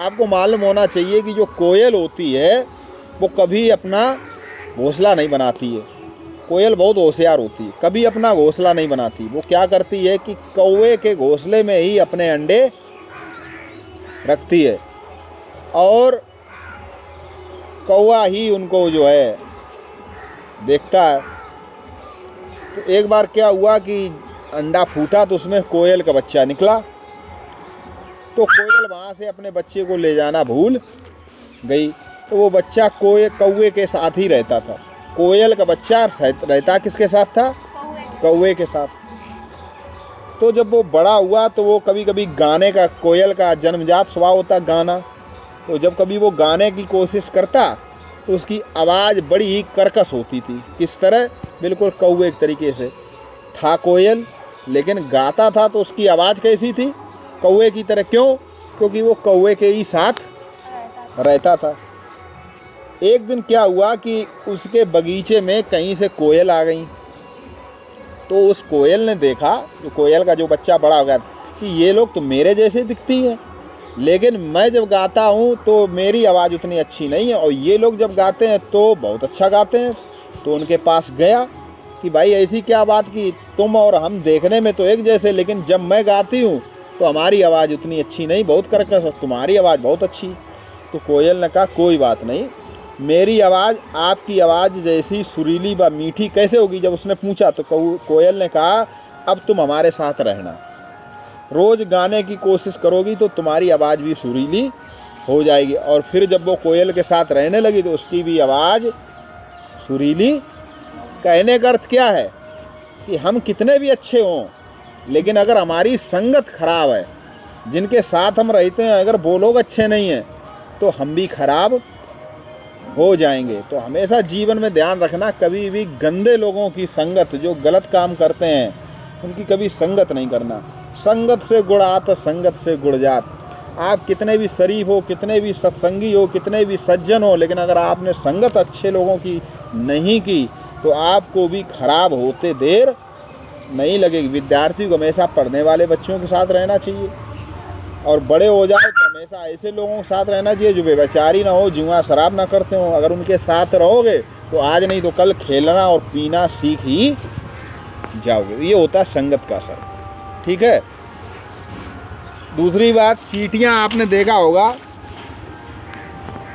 आपको मालूम होना चाहिए कि जो कोयल होती है वो कभी अपना घोंसला नहीं बनाती है। कोयल बहुत होशियार होती है, कभी अपना घोंसला नहीं बनाती। वो क्या करती है कि कौवे के घोंसले में ही अपने अंडे रखती है और कौवा ही उनको जो है देखता है। तो एक बार क्या हुआ कि अंडा फूटा तो उसमें कोयल का बच्चा निकला। तो कोयल वहाँ से अपने बच्चे को ले जाना भूल गई। तो वो बच्चा कौवे के साथ ही रहता था। कोयल का बच्चा रहता किसके साथ था? कौवे के साथ। तो जब वो बड़ा हुआ तो वो कभी कभी गाने का, कोयल का जन्मजात स्वभाव होता गाना, तो जब कभी वो गाने की कोशिश करता तो उसकी आवाज़ बड़ी ही कर्कश होती थी। किस तरह? बिल्कुल कौवे के तरीके से था कोयल, लेकिन गाता था तो उसकी आवाज़ कैसी थी? कौवे की तरह। क्यों? क्योंकि वो कौवे के ही साथ रहता था। एक दिन क्या हुआ कि उसके बगीचे में कहीं से कोयल आ गई। तो उस कोयल ने देखा, जो कोयल का जो बच्चा बड़ा हो गया, कि ये लोग तो मेरे जैसे दिखती हैं, लेकिन मैं जब गाता हूँ तो मेरी आवाज़ उतनी अच्छी नहीं है और ये लोग जब गाते हैं तो बहुत अच्छा गाते हैं। तो उनके पास गया कि भाई ऐसी क्या बात कि तुम और हम देखने में तो एक जैसे, लेकिन जब मैं गाती हूँ तो हमारी आवाज़ उतनी अच्छी नहीं, बहुत कर्कश, तुम्हारी आवाज़ बहुत अच्छी। तो कोयल ने कहा कोई बात नहीं, मेरी आवाज़ आपकी आवाज़ जैसी सुरीली व मीठी कैसे होगी? जब उसने पूछा तो कोयल ने कहा अब तुम हमारे साथ रहना, रोज़ गाने की कोशिश करोगी तो तुम्हारी आवाज़ भी सुरीली हो जाएगी। और फिर जब वो कोयल के साथ रहने लगी तो उसकी भी आवाज़ सुरीली। कहने का अर्थ क्या है कि हम कितने भी अच्छे हों, लेकिन अगर हमारी संगत खराब है, जिनके साथ हम रहते हैं, अगर वो लोग अच्छे नहीं हैं तो हम भी खराब हो जाएंगे। तो हमेशा जीवन में ध्यान रखना, कभी भी गंदे लोगों की संगत, जो गलत काम करते हैं, उनकी कभी संगत नहीं करना। संगत से गुण आत, संगत से गुण जात। आप कितने भी शरीफ हो, कितने भी सत्संगी हो, कितने भी सज्जन हो, लेकिन अगर आपने संगत अच्छे लोगों की नहीं की तो आपको भी खराब होते देर नहीं लगेगी। विद्यार्थी को हमेशा पढ़ने वाले बच्चों के साथ रहना चाहिए और बड़े हो जाए तो हमेशा ऐसे लोगों के साथ रहना चाहिए जो बेचारी ना हो, जुआ शराब ना करते हो। अगर उनके साथ रहोगे तो आज नहीं तो कल खेलना और पीना सीख ही जाओगे। ये होता है संगत का असर। ठीक है। दूसरी बात, चींटियाँ आपने देखा होगा